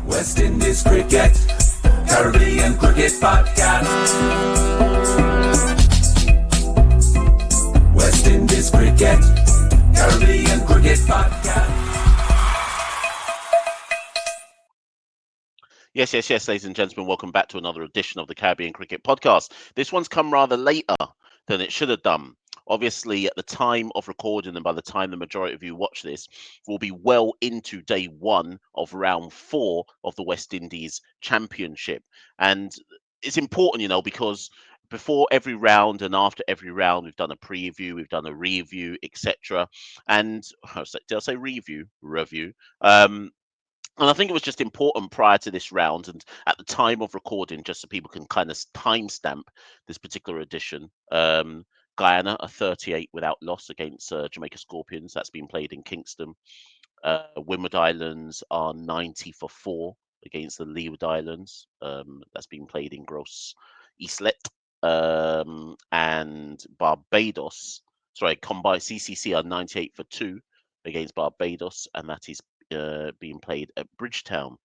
West Indies Cricket, Caribbean Cricket Podcast. West Indies Cricket, Caribbean Cricket Podcast. Yes, ladies and gentlemen, welcome back to another edition of the Caribbean Cricket Podcast. This one's come rather later than it should have done. Obviously, at the time of recording, and by the time the majority of you watch this, we'll be well into day one of round 4 of the West Indies Championship. And it's important, because before every round and after every round, we've done a preview, we've done a review, etc. And did I say review? And I think it was just important prior to this round and at the time of recording, just so people can kind of timestamp this particular edition. Guyana are 38 without loss against Jamaica Scorpions. That's been played in Kingston. Windward Islands are 90 for 4 against the Leeward Islands. That's been played in Gross Eastlet. And Barbados, combined CCC are 98 for 2 against Barbados, and that is being played at Bridgetown.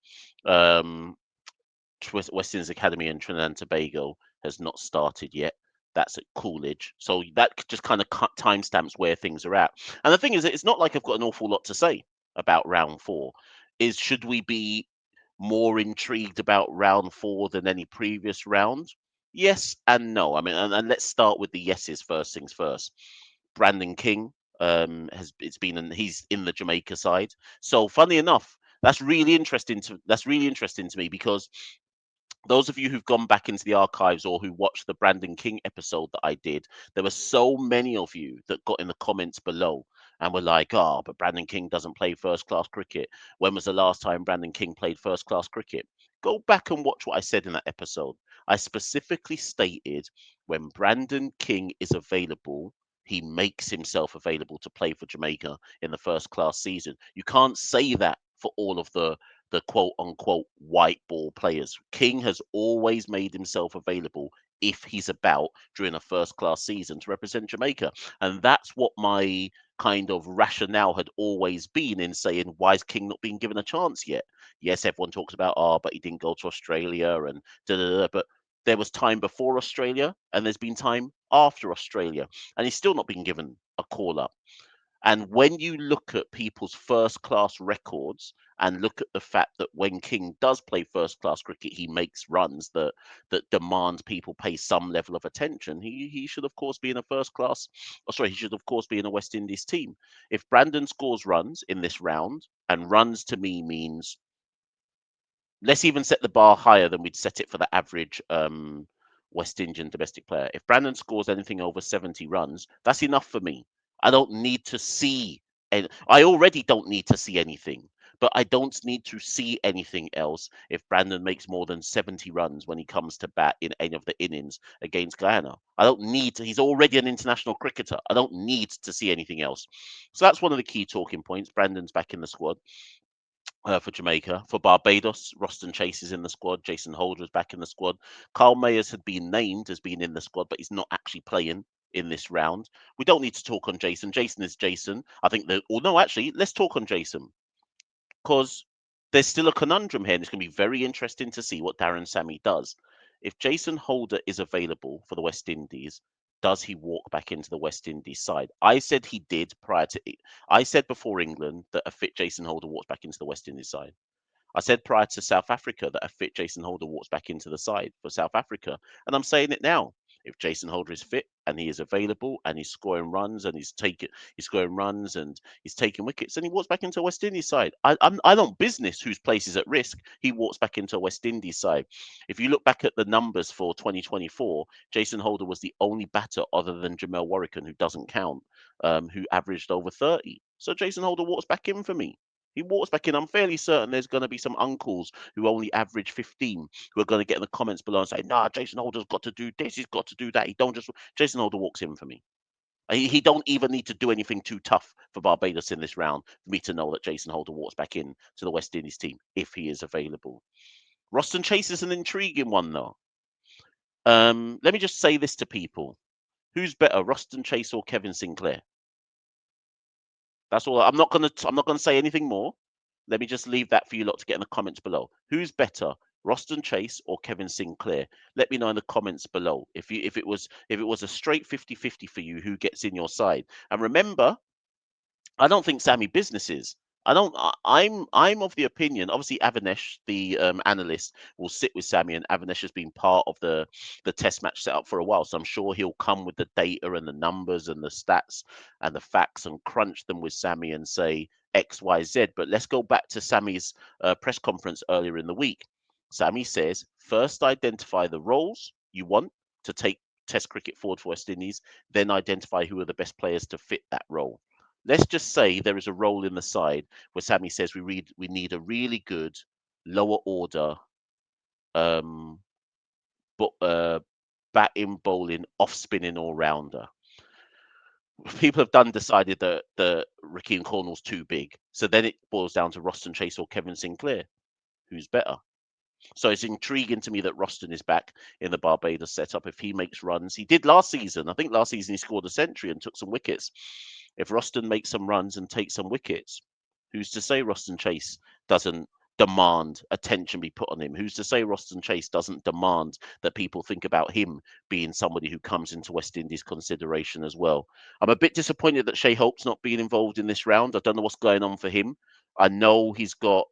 West Indies Academy in Trinidad and Tobago has not started yet. That's at Coolidge. So that just kind of timestamps where things are at. And the thing is, it's not like I've got an awful lot to say about round 4. Should we be more intrigued about round 4 than any previous round? Yes and no. I mean, and let's start with the yeses first things first. Brandon King he's in the Jamaica side. So funny enough, that's really interesting to me because those of you who've gone back into the archives or who watched the Brandon King episode that I did, there were so many of you that got in the comments below and were like, "Oh, but Brandon King doesn't play first class cricket. When was the last time Brandon King played first class cricket?" Go back and watch what I said in that episode. I specifically stated when Brandon King is available, he makes himself available to play for Jamaica in the first class season. You can't say that for all of the quote unquote white ball players. King has always made himself available if he's about during a first class season to represent Jamaica. And that's what my kind of rationale had always been in saying, why is King not being given a chance yet? Yes, everyone talks about, but he didn't go to Australia and but there was time before Australia and there's been time after Australia, and he's still not been given a call up. And when you look at people's first class records and look at the fact that when King does play first class cricket, he makes runs that demand people pay some level of attention. He should of course be in a he should of course be in a West Indies team. If Brandon scores runs in this round, and runs to me means, let's even set the bar higher than we'd set it for the average West Indian domestic player. If Brandon scores anything over 70 runs, that's enough for me. I don't need to see, and I already don't need to see anything, but I don't need to see anything else if Brandon makes more than 70 runs when he comes to bat in any of the innings against Guyana. I don't need to, he's already an international cricketer. I don't need to see anything else. So that's one of the key talking points. Brandon's back in the squad. For Jamaica. For Barbados, Roston Chase is in the squad. Jason Holder is back in the squad. Carl Mayers had been named as being in the squad, but he's not actually playing in this round. We don't need to talk on Jason. Jason is Jason. I think that, no, actually, let's talk on Jason because there's still a conundrum here, and it's going to be very interesting to see what Darren Sammy does. If Jason Holder is available for the West Indies, does he walk back into the West Indies side? I said he did prior to it. I said before England that a fit Jason Holder walks back into the West Indies side. I said prior to South Africa that a fit Jason Holder walks back into the side for South Africa. And I'm saying it now. If Jason Holder is fit and he is available and he's scoring runs and he's scoring runs and he's taking wickets, and he walks back into a West Indies side. I don't business whose place is at risk. He walks back into a West Indies side. If you look back at the numbers for 2024, Jason Holder was the only batter other than Jamel Warrican, who doesn't count, who averaged over 30. So Jason Holder walks back in for me. He walks back in. I'm fairly certain there's going to be some uncles who only average 15 who are going to get in the comments below and say, "Nah, Jason Holder's got to do this. He's got to do that. He don't just." Jason Holder walks in for me. He don't even need to do anything too tough for Barbados in this round for me to know that Jason Holder walks back in to the West Indies team if he is available. Roston Chase is an intriguing one, though. Let me just say this to people: who's better, Roston Chase or Kevin Sinclair? That's all. I'm not gonna say anything more. Let me just leave that for you lot to get in the comments below. Who's better, Roston Chase or Kevin Sinclair? Let me know in the comments below. If it was a straight 50-50 for you, who gets in your side? And remember, I don't think Sammy business is. I don't. I'm of the opinion. Obviously, Avanesh, the analyst, will sit with Sammy, and Avanesh has been part of the test match setup for a while. So I'm sure he'll come with the data and the numbers and the stats and the facts and crunch them with Sammy and say X, Y, Z. But let's go back to Sammy's press conference earlier in the week. Sammy says, first identify the roles you want to take Test cricket forward for West Indies, then identify who are the best players to fit that role. Let's just say there is a role in the side where Sammy says we need a really good lower order um but batting, bowling, off spinning all rounder. People have done decided that the Ricky and Cornwall's too big. So then it boils down to Roston Chase or Kevin Sinclair. Who's better? So it's intriguing to me that Roston is back in the Barbados setup. If he makes runs, he did last season. I think last season he scored a century and took some wickets. If Roston makes some runs and takes some wickets, who's to say Roston Chase doesn't demand attention be put on him? Who's to say Roston Chase doesn't demand that people think about him being somebody who comes into West Indies consideration as well? I'm a bit disappointed that Shea Hope's not being involved in this round. I don't know what's going on for him. I know he's got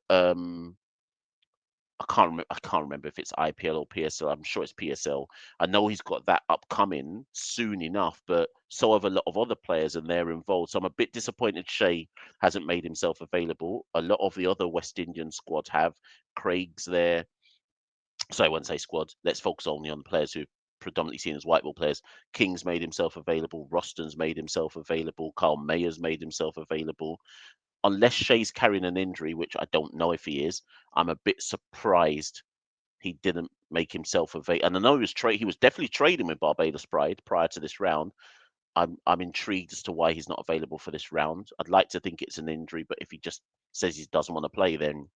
I can't remember if it's IPL or PSL. I'm sure it's PSL. I know he's got that upcoming soon enough, but so have a lot of other players and they're involved. So I'm a bit disappointed Shea hasn't made himself available. A lot of the other West Indian squad have. Craig's there. So I wouldn't say squad. Let's focus only on the players who predominantly seen as white ball players. King's made himself available. Roston's made himself available. Carl Mayer's made himself available. Unless Shea's carrying an injury, which I don't know if he is, I'm a bit surprised he didn't make himself available. And I know he was definitely trading with Barbados Pride prior to this round. I'm intrigued as to why he's not available for this round. I'd like to think it's an injury, but if he just says he doesn't want to play, then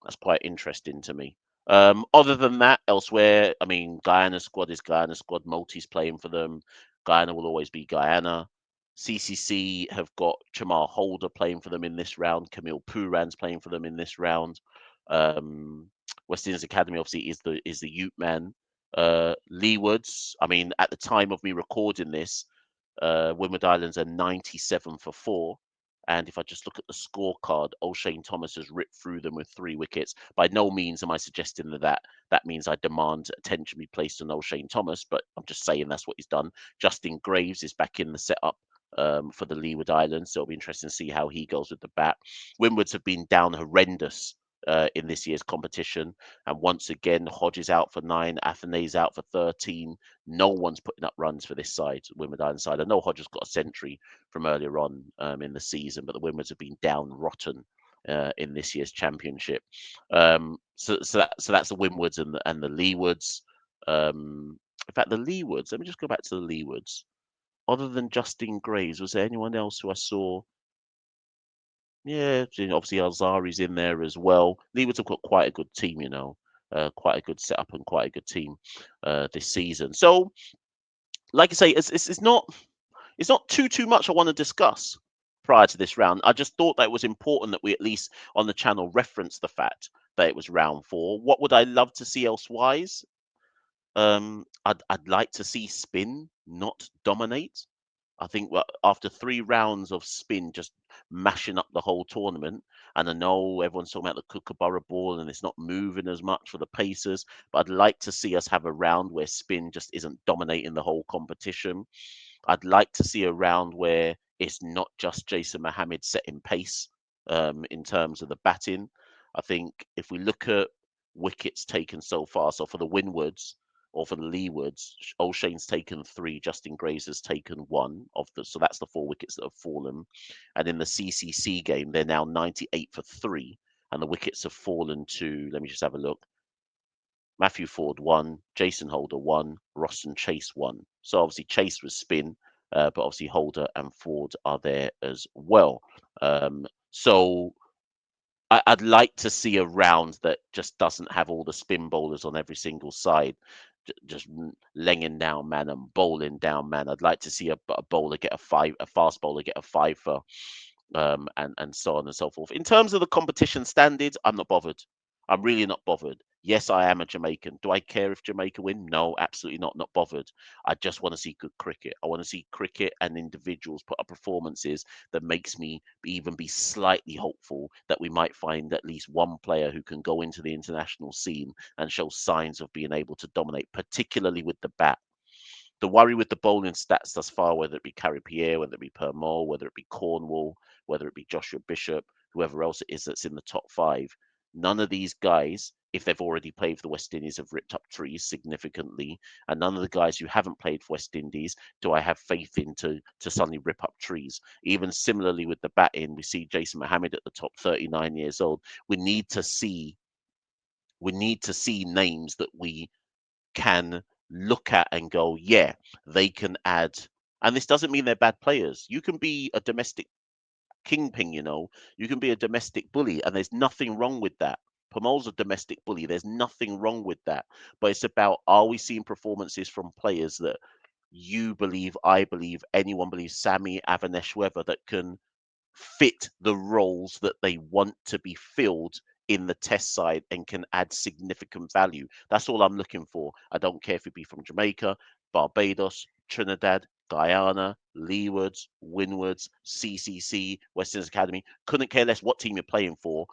that's quite interesting to me. Other than that, elsewhere, I mean, Guyana squad is Guyana squad. Multi's playing for them. Guyana will always be Guyana. CCC have got Chamal Holder playing for them in this round. Camille Pooran's playing for them in this round. Um, West Indies Academy obviously is the Ute man. Lee Woods. I mean, at the time of me recording this, Windward Islands are 97 for 4. And if I just look at the scorecard, O'Shane Thomas has ripped through them with 3 wickets. By no means am I suggesting that means I demand attention be placed on O'Shane Thomas, but I'm just saying that's what he's done. Justin Graves is back in the setup for the Leeward Islands, so it'll be interesting to see how he goes with the bat. Windwards have been down horrendous in this year's competition. And once again, Hodge is out for 9, Athena's out for 13. No one's putting up runs for this side, Windward Island side. I know Hodge has got a century from earlier on in the season, but the Windwards have been down rotten in this year's championship. So that's the Windwards and the Leewards. In fact, the Leewards. Let me just go back to the Leewards. Other than Justin Graves, was there anyone else who I saw? Yeah, obviously Alzari's in there as well. Leewards have got quite a good team, quite a good setup and quite a good team this season. So, like I say, it's not too much I want to discuss prior to this round. I just thought that it was important that we at least on the channel reference the fact that it was round 4. What would I love to see elsewise? I'd like to see spin not dominate. I think after 3 rounds of spin just mashing up the whole tournament, and I know everyone's talking about the Kookaburra ball and it's not moving as much for the Pacers, but I'd like to see us have a round where spin just isn't dominating the whole competition. I'd like to see a round where it's not just Jason Mohammed setting pace in terms of the batting. I think if we look at wickets taken so far, so for the Windwards, or for the Leewards, O'Shane's taken 3, Justin Graves has taken 1 so that's the 4 wickets that have fallen. And in the CCC game, they're now 98 for 3, and the wickets have fallen to, let me just have a look. Matthew Ford 1, Jason Holder 1, Roston Chase 1. So obviously Chase was spin, but obviously Holder and Ford are there as well. So I'd like to see a round that just doesn't have all the spin bowlers on every single side, just laying down man and bowling down man. I'd like to see a bowler get a fast bowler get a 5 for and so on and so forth. In terms of the competition standards, I'm not bothered. I'm really not bothered. Yes, I am a Jamaican. Do I care if Jamaica win? No, absolutely not. Not bothered. I just want to see good cricket. I want to see cricket and individuals put up performances that makes me even be slightly hopeful that we might find at least one player who can go into the international scene and show signs of being able to dominate, particularly with the bat. The worry with the bowling stats thus far, whether it be Carrie Pierre, whether it be Permol, whether it be Cornwall, whether it be Joshua Bishop, whoever else it is that's in the top five, none of these guys, if they've already played for the West Indies, have ripped up trees significantly. And none of the guys who haven't played for West Indies do I have faith in to suddenly rip up trees. Even similarly with the batting, we see Jason Mohammed at the top, 39 years old. We need to see names that we can look at and go, yeah, they can add. And this doesn't mean they're bad players. You can be a domestic kingpin, you can be a domestic bully, and there's nothing wrong with that. Pomol's a domestic bully. There's nothing wrong with that. But it's about, are we seeing performances from players that you believe, I believe, anyone believes, Sammy, Avanesh, whoever, that can fit the roles that they want to be filled in the test side and can add significant value. That's all I'm looking for. I don't care if it be from Jamaica, Barbados, Trinidad, Guyana, Leewards, Windwards, CCC, West Indies Academy. Couldn't care less what team you're playing for.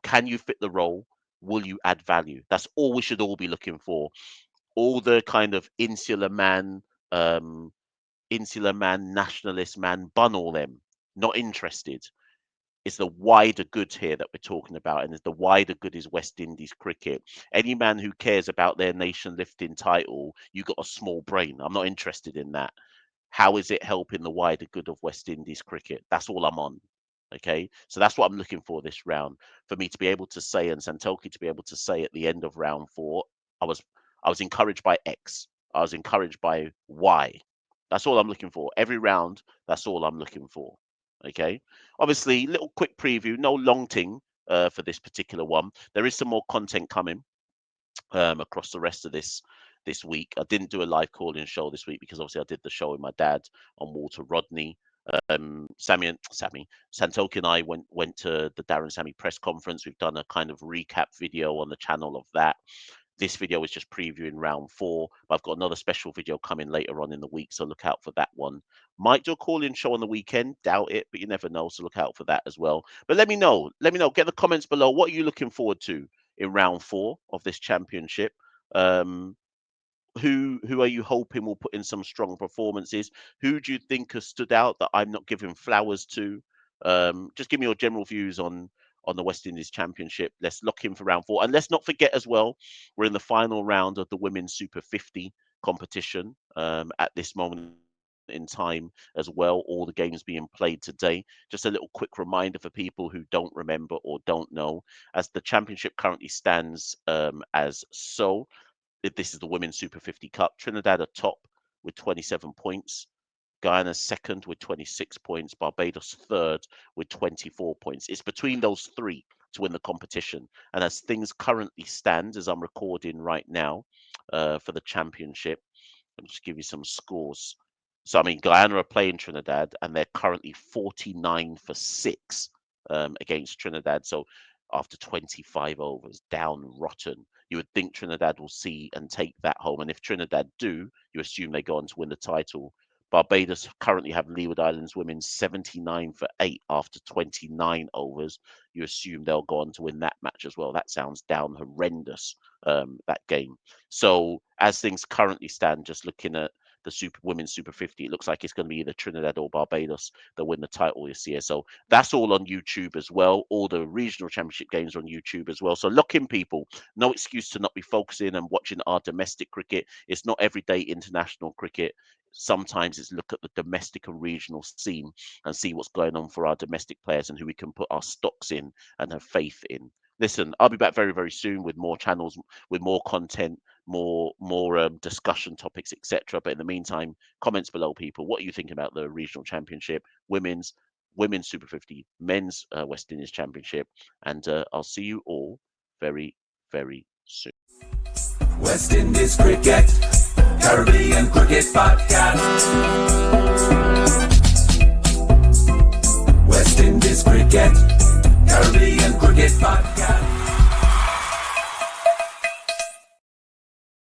Can you fit the role? Will you add value? That's all we should all be looking for. All the kind of insular man, nationalist man, bun all them. Not interested. It's the wider good here that we're talking about, and the wider good is West Indies cricket. Any man who cares about their nation lifting title, you got a small brain. I'm not interested in that. How is it helping the wider good of West Indies cricket? That's all I'm on. Okay, so that's what I'm looking for this round, for me to be able to say, and Santoki to be able to say at the end of round 4, I was encouraged by X. I was encouraged by Y. That's all I'm looking for. Every round, that's all I'm looking for. Okay, obviously, little quick preview, no long thing for this particular one. There is some more content coming across the rest of this week. I didn't do a live call-in show this week because obviously I did the show with my dad on Walter Rodney. Santoki and I went to the Darren Sammy press conference. We've done a kind of recap video on the channel of that. This video is just previewing round 4, but I've got another special video coming later on in the week, so look out for that one. Might do a call-in show on the weekend, doubt it, but you never know, so look out for that as well. But let me know, get the comments below. What are you looking forward to in round 4 of this championship? Who are you hoping will put in some strong performances? Who do you think has stood out that I'm not giving flowers to? Just give me your general views on the West Indies Championship. Let's lock in for round 4. And let's not forget as well, we're in the final round of the Women's Super 50 competition at this moment in time as well. All the games being played today. Just a little quick reminder for people who don't remember or don't know, as the championship currently stands as so. This is the Women's Super 50 Cup. Trinidad are top with 27 points. Guyana second with 26 points. Barbados third with 24 points. It's between those three to win the competition. And as things currently stand, as I'm recording right now for the championship, let me just give you some scores. So, I mean, Guyana are playing Trinidad, and they're currently 49 for 6 against Trinidad. So after 25 overs, down rotten. You would think Trinidad will see and take that home. And if Trinidad do, you assume they go on to win the title. Barbados currently have Leeward Islands women 79 for 8 after 29 overs. You assume they'll go on to win that match as well. That sounds down horrendous, that game. So as things currently stand, just looking at the Women's Super 50, it looks like it's going to be either Trinidad or Barbados that win the title this year. So that's all on YouTube as well. All the regional championship games are on YouTube as well. So lock in, people. No excuse to not be focusing and watching our domestic cricket. It's not everyday international cricket. Sometimes it's look at the domestic and regional scene and see what's going on for our domestic players and who we can put our stocks in and have faith in. Listen, I'll be back very, very soon with more channels, with more content, more discussion topics, etc. But in the meantime, comments below, people. What are you thinking about the regional championship, women's Super 50, men's West Indies Championship? And I'll see you all very, very soon. West Indies Cricket, Caribbean Cricket Podcast. West Indies is cricket, Caribbean Cricket Podcast.